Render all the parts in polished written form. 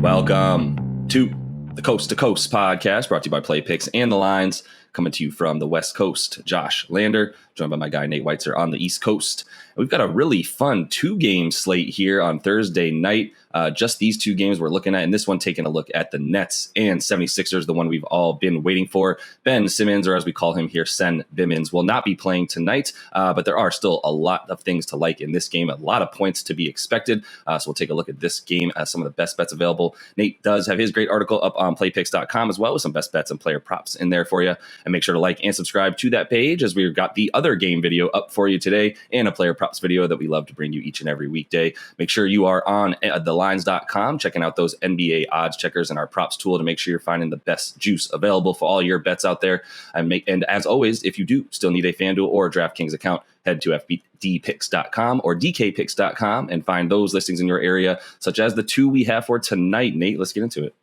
Welcome to the Coast to Coast podcast, brought to you by Play Picks and the Lines, coming to you from the West Coast. Josh Lander, joined by my guy Nate Weitzer on the East Coast. We've got a really fun two-game slate here on Thursday night. Just these two games we're looking at, and this one taking a look at the Nets and 76ers, the one we've all been waiting for. Ben Simmons, or as we call him here, Sen Bimmons, will not be playing tonight, but there are still a lot of things to like in this game, a lot of points to be expected. So we'll take a look at this game as some of the best bets available. Nate does have his great article up on playpicks.com as well, with some best bets and player props in there for you. And make sure to like and subscribe to that page, as we've got the other game video up for you today and a player props video that we love to bring you each and every weekday. Make sure you are on thelines.com, checking out those NBA odds checkers and our props tool to make sure you're finding the best juice available for all your bets out there. And as always, if you do still need a FanDuel or a DraftKings account, head to fbdpicks.com or dkpicks.com and find those listings in your area, such as the two we have for tonight. Nate, let's get into it.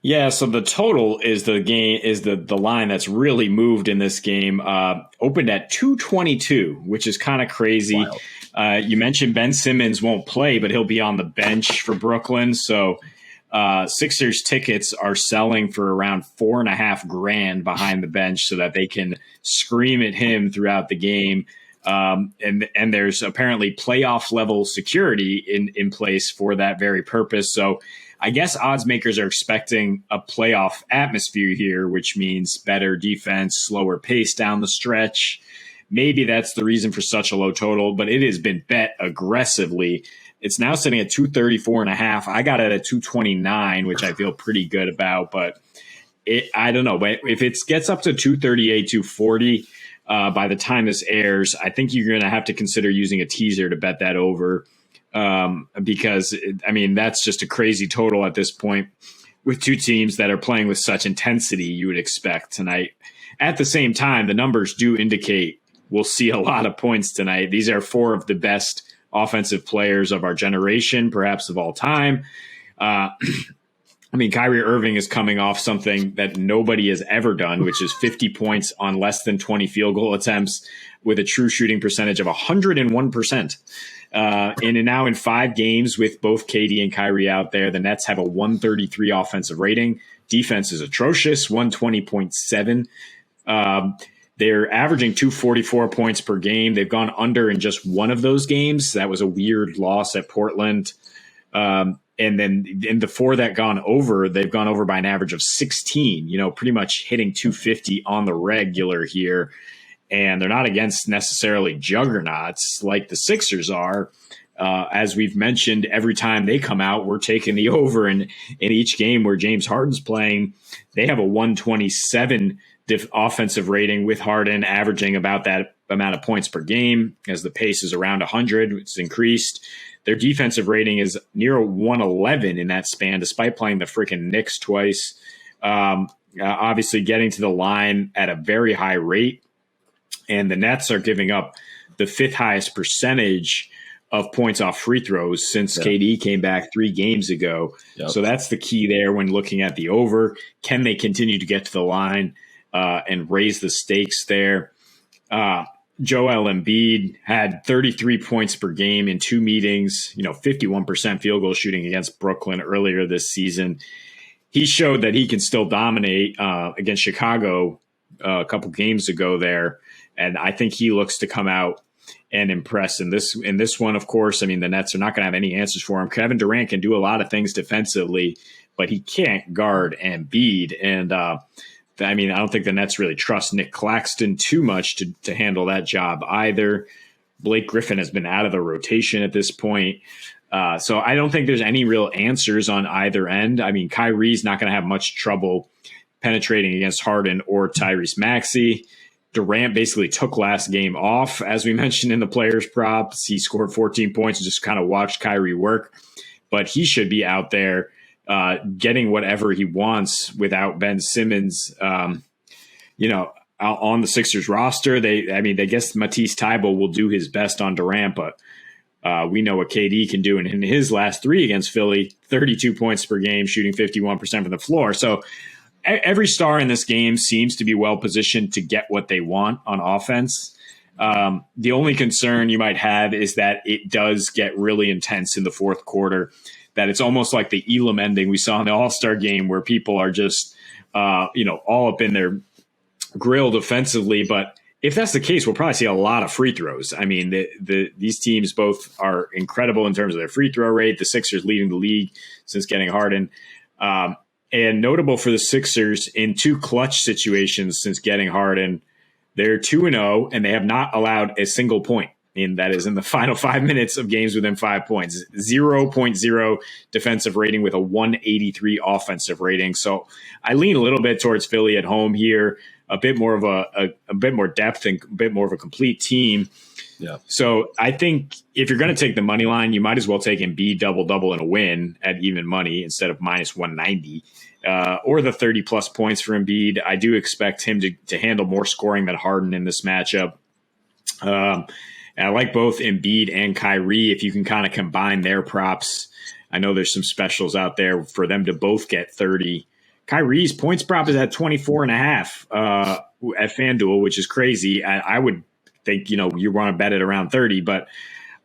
Yeah, so the total is the line that's really moved in this game. Opened at 222, which is kind of crazy. You mentioned Ben Simmons won't play, but he'll be on the bench for Brooklyn. So Sixers tickets are selling for around $4,500 behind the bench so that they can scream at him throughout the game. And there's apparently playoff level security in place for that very purpose. So I guess odds makers are expecting a playoff atmosphere here, which means better defense, slower pace down the stretch. Maybe that's the reason for such a low total, but it has been bet aggressively. It's now sitting at 234.5. I got it at 229, which I feel pretty good about, but I don't know. But if it gets up to 238, 240 by the time this airs, I think you're going to have to consider using a teaser to bet that over. Because, I mean, that's just a crazy total at this point with two teams that are playing with such intensity you would expect tonight. At the same time, the numbers do indicate we'll see a lot of points tonight. These are four of the best offensive players of our generation, perhaps of all time. I mean, Kyrie Irving is coming off something that nobody has ever done, which is 50 points on less than 20 field goal attempts with a true shooting percentage of 101%. And now in 5 games with both KD and Kyrie out there, the Nets have a 133 offensive rating. Defense is atrocious, 120.7. They're averaging 244 points per game. They've gone under in just one of those games. That was a weird loss at Portland. And then in the 4 that gone over, they've gone over by an average of 16, pretty much hitting 250 on the regular here. And they're not against necessarily juggernauts like the Sixers are. As we've mentioned, every time they come out, we're taking the over. And in each game where James Harden's playing, they have a 127 offensive rating with Harden averaging about that amount of points per game, as the pace is around 100. It's increased. Their defensive rating is near 111 in that span, despite playing the freaking Knicks twice. Obviously getting to the line at a very high rate. And the Nets are giving up the 5th highest percentage of points off free throws since KD came back 3 games ago. Yep. So that's the key there when looking at the over. Can they continue to get to the line and raise the stakes there? Joel Embiid had 33 points per game in 2 meetings, 51% field goal shooting against Brooklyn earlier this season. He showed that he can still dominate against Chicago a couple games ago there. And I think he looks to come out and impress in this one. Of course, I mean, the Nets are not going to have any answers for him. Kevin Durant can do a lot of things defensively, but he can't guard Embiid. And I don't think the Nets really trust Nick Claxton too much to handle that job either. Blake Griffin has been out of the rotation at this point. So I don't think there's any real answers on either end. I mean, Kyrie's not going to have much trouble penetrating against Harden or Tyrese Maxey. Durant basically took last game off, as we mentioned in the players' props. He scored 14 points and just kind of watched Kyrie work. But he should be out there getting whatever he wants without Ben Simmons, on the Sixers roster. They guess Matisse Thybulle will do his best on Durant, but we know what KD can do in his last 3 against Philly, 32 points per game, shooting 51% from the floor. So every star in this game seems to be well positioned to get what they want on offense. The only concern you might have is that it does get really intense in the fourth quarter. that it's almost like the Elam ending we saw in the All-Star game where people are just, all up in their grill defensively. But if that's the case, we'll probably see a lot of free throws. I mean, these teams both are incredible in terms of their free throw rate. The Sixers leading the league since getting Harden. And notable for the Sixers in 2 clutch situations since getting Harden, they're 2-0, and they have not allowed a single point. And that is in the final 5 minutes of games within 5 points. 0.0 defensive rating with a 183 offensive rating. So I lean a little bit towards Philly at home here. A bit more of a bit more depth and a bit more of a complete team. Yeah. So I think if you're going to take the money line, you might as well take Embiid double and a win at even money instead of minus 190 or the 30 plus points for Embiid. I do expect him to handle more scoring than Harden in this matchup. And I like both Embiid and Kyrie. If you can kind of combine their props, I know there's some specials out there for them to both get 30. Kyrie's points prop is at 24.5 at FanDuel, which is crazy. I would think, you want to bet it around 30, but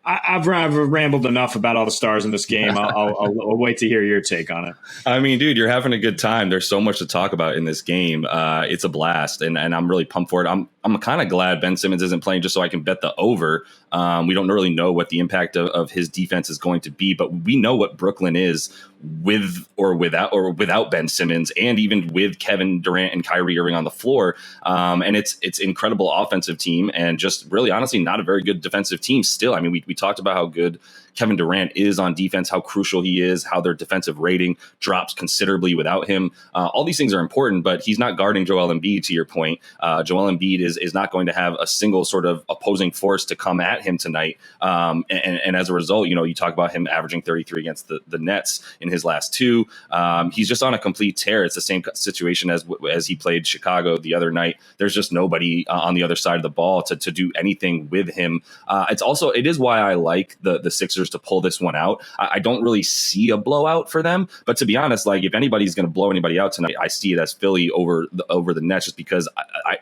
I've rambled enough about all the stars in this game. I'll wait to hear your take on it. I mean, dude, you're having a good time. There's so much to talk about in this game. It's a blast, and I'm really pumped for it. I'm kind of glad Ben Simmons isn't playing just so I can bet the over. We don't really know what the impact of his defense is going to be, but we know what Brooklyn is with or without Ben Simmons, and even with Kevin Durant and Kyrie Irving on the floor. And it's incredible offensive team, and just really honestly not a very good defensive team still. I mean, we talked about how good Kevin Durant is on defense, how crucial he is, how their defensive rating drops considerably without him. All these things are important, but he's not guarding Joel Embiid, to your point. Joel Embiid is not going to have a single sort of opposing force to come at him tonight. And as a result, you talk about him averaging 33 against the Nets in his last 2. He's just on a complete tear. It's the same situation as he played Chicago the other night. There's just nobody on the other side of the ball to do anything with him. It is why I like the Sixers to pull this one out. I don't really see a blowout for them, but to be honest, like if anybody's going to blow anybody out tonight, I see it as Philly over the Nets, just because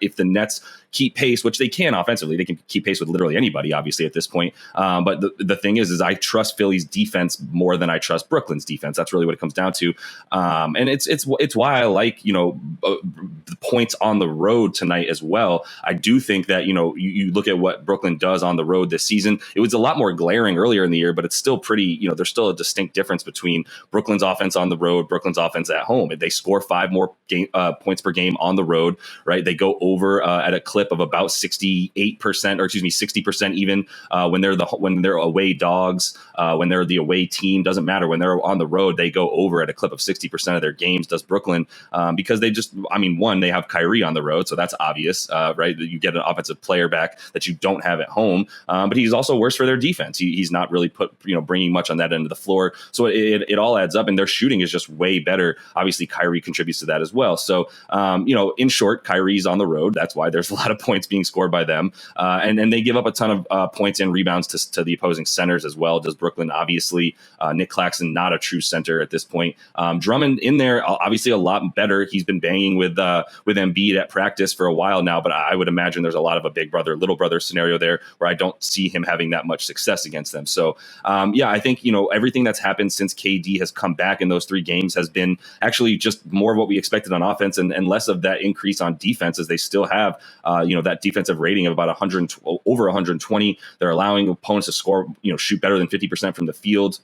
if the Nets keep pace, which they can offensively, they can keep pace with literally anybody, obviously at this point. But the thing is I trust Philly's defense more than I trust Brooklyn's defense. That's really what it comes down to. And it's why I like, the points on the road tonight as well. I do think that, you look at what Brooklyn does on the road this season. It was a lot more glaring earlier in the year, but it's still pretty, there's still a distinct difference between Brooklyn's offense on the road, Brooklyn's offense at home. They score 5 more points per game on the road, right? They go over at a clip of about 60% even when they're away dogs, when they're the away team. Doesn't matter. When they're on the road, they go over at a clip of 60% of their games, does Brooklyn, because they one, they have Kyrie on the road, so that's obvious, right? You get an offensive player back that you don't have at home, but he's also worse for their defense. He's not really bringing much on that end of the floor, so it all adds up, and their shooting is just way better. Obviously, Kyrie contributes to that as well. So, in short, Kyrie's on the road. That's why there's a lot of points being scored by them, and they give up a ton of points and rebounds to the opposing centers as well. Does Brooklyn? Obviously, Nick Claxton, not a true center at this point. Drummond in there, obviously a lot better. He's been banging with Embiid at practice for a while now, but I would imagine there's a lot of a big brother, little brother scenario there where I don't see him having that much success against them. So, I think, everything that's happened since KD has come back in those 3 games has been actually just more of what we expected on offense and less of that increase on defense, as they still have, that defensive rating of about over 120. They're allowing opponents to score, shoot better than 50% from the field.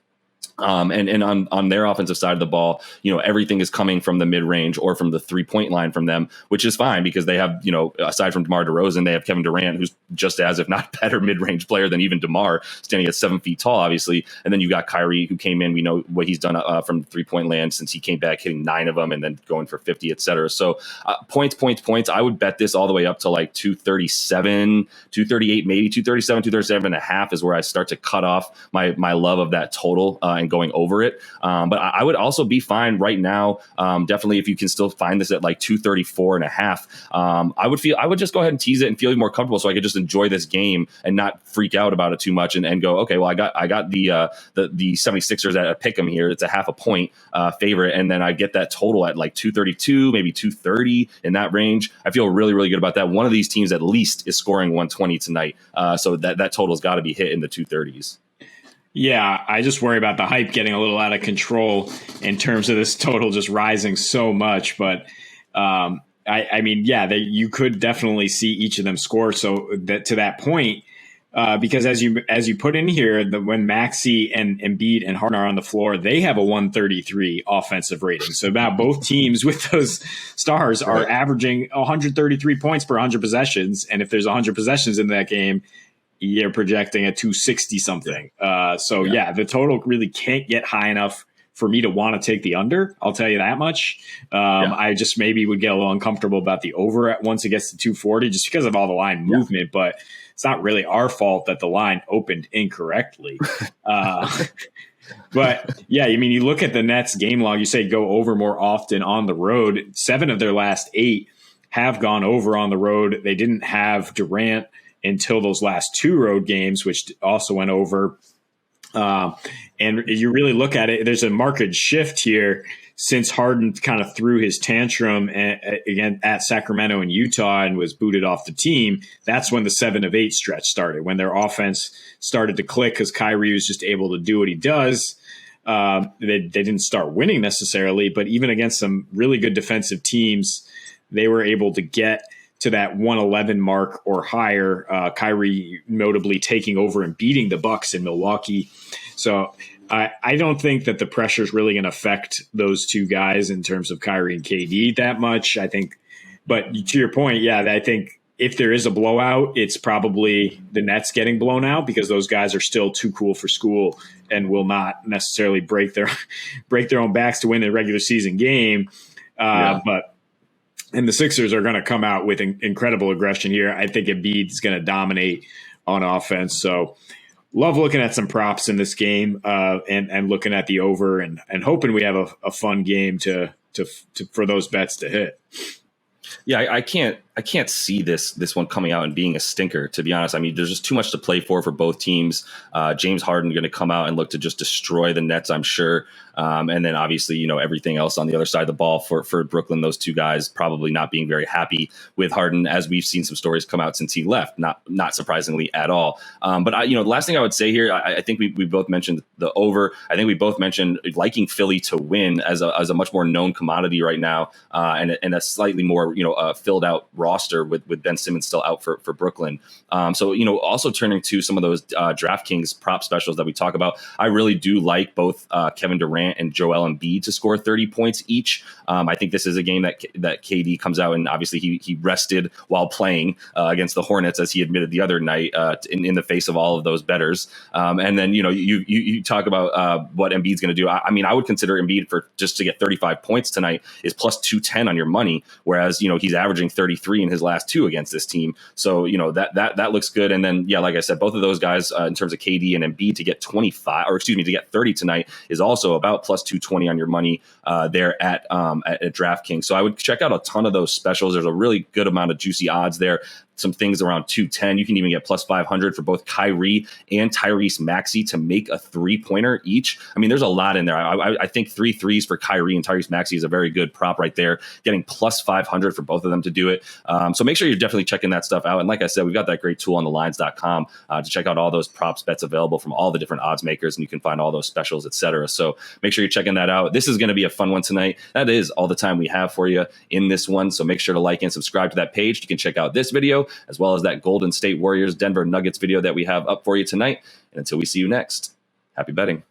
And on their offensive side of the ball, everything is coming from the mid range or from the 3-point line from them, which is fine because they have, aside from DeMar DeRozan, they have Kevin Durant, who's just as, if not better, mid range player than even DeMar, standing at 7 feet tall, obviously. And then you got Kyrie, who came in. We know what he's done from 3-point land since he came back, hitting 9 of them and then going for 50, et cetera. So points. I would bet this all the way up to like 237, 238, maybe 237 and a half is where I start to cut off my love of that total and going over it. But I would also be fine right now. Definitely if you can still find this at like 234 and a half, I would just go ahead and tease it and feel more comfortable so I could just enjoy this game and not freak out about it too much and go, okay, well, I got the 76ers at a pick 'em here. It's a half a point favorite. And then I get that total at like 232, maybe 230 in that range. I feel really, really good about that. One of these teams at least is scoring 120 tonight. So that total's got to be hit in the 230s. Yeah, I just worry about the hype getting a little out of control in terms of this total just rising so much. But I mean, yeah, you could definitely see each of them score. So that to that point, because as you put in here, when Maxey and Embiid and Harden are on the floor, they have a 133 offensive rating. So now both teams with those stars are averaging 133 points per 100 possessions, and if there's 100 possessions in that game, you're projecting a 260 something. So the total really can't get high enough for me to want to take the under. I'll tell you that much. I just maybe would get a little uncomfortable about the over once it gets to 240, just because of all the line movement. But it's not really our fault that the line opened incorrectly. But yeah, I mean, you look at the Nets game log, you say go over more often on the road. 7 of their last 8 have gone over on the road. They didn't have Durant until those last 2 road games, which also went over. And you really look at it, there's a marked shift here since Harden kind of threw his tantrum again at Sacramento and Utah and was booted off the team. That's when the 7 of 8 stretch started, when their offense started to click because Kyrie was just able to do what he does. They didn't start winning necessarily, but even against some really good defensive teams, they were able to get to that 111 mark or higher. Kyrie notably taking over and beating the Bucks in Milwaukee. So I don't think that the pressure is really going to affect those two guys in terms of Kyrie and KD that much. I think, but to your point, I think if there is a blowout, it's probably the Nets getting blown out because those guys are still too cool for school and will not necessarily break their own backs to win a regular season game. And the Sixers are going to come out with incredible aggression here. I think Embiid is going to dominate on offense. So love looking at some props in this game and looking at the over and hoping we have a fun game to for those bets to hit. Yeah, I can't see this one coming out and being a stinker, to be honest. I mean, there's just too much to play for both teams. James Harden going to come out and look to just destroy the Nets, I'm sure. And then obviously, everything else on the other side of the ball for Brooklyn, those two guys probably not being very happy with Harden, as we've seen some stories come out since he left, not surprisingly at all. But the last thing I would say here, I think we both mentioned the over. I think we both mentioned liking Philly to win as a much more known commodity right now, and a slightly more filled out roster with Ben Simmons still out for Brooklyn. So also turning to some of those DraftKings prop specials that we talk about, I really do like both Kevin Durant and Joel Embiid to score 30 points each. I think this is a game that KD comes out, and obviously he rested while playing against the Hornets, as he admitted the other night in the face of all of those bettors. And then you talk about what Embiid's going to do. I mean, I would consider Embiid for just to get 35 points tonight is plus 210 on your money, whereas he's averaging 33 in his last 2 against this team. So that looks good. And then like I said, both of those guys in terms of KD and Embiid to get 30 tonight is also about plus 220 on your money there at DraftKings. So I would check out a ton of those specials. There's a really good amount of juicy odds there. Some things around 210. You can even get plus 500 for both Kyrie and Tyrese Maxey to make a 3-pointer each. I mean, there's a lot in there. I think 3 threes for Kyrie and Tyrese Maxey is a very good prop right there. Getting plus 500 for both of them to do it. So make sure you're definitely checking that stuff out. And like I said, we've got that great tool on thelines.com to check out all those props bets available from all the different odds makers, and you can find all those specials, etc. So make sure you're checking that out. This is going to be a fun one tonight. That is all the time we have for you in this one. So make sure to like and subscribe to that page. You can check out this video as well as that Golden State Warriors Denver Nuggets video that we have up for you tonight. And until we see you next, happy betting.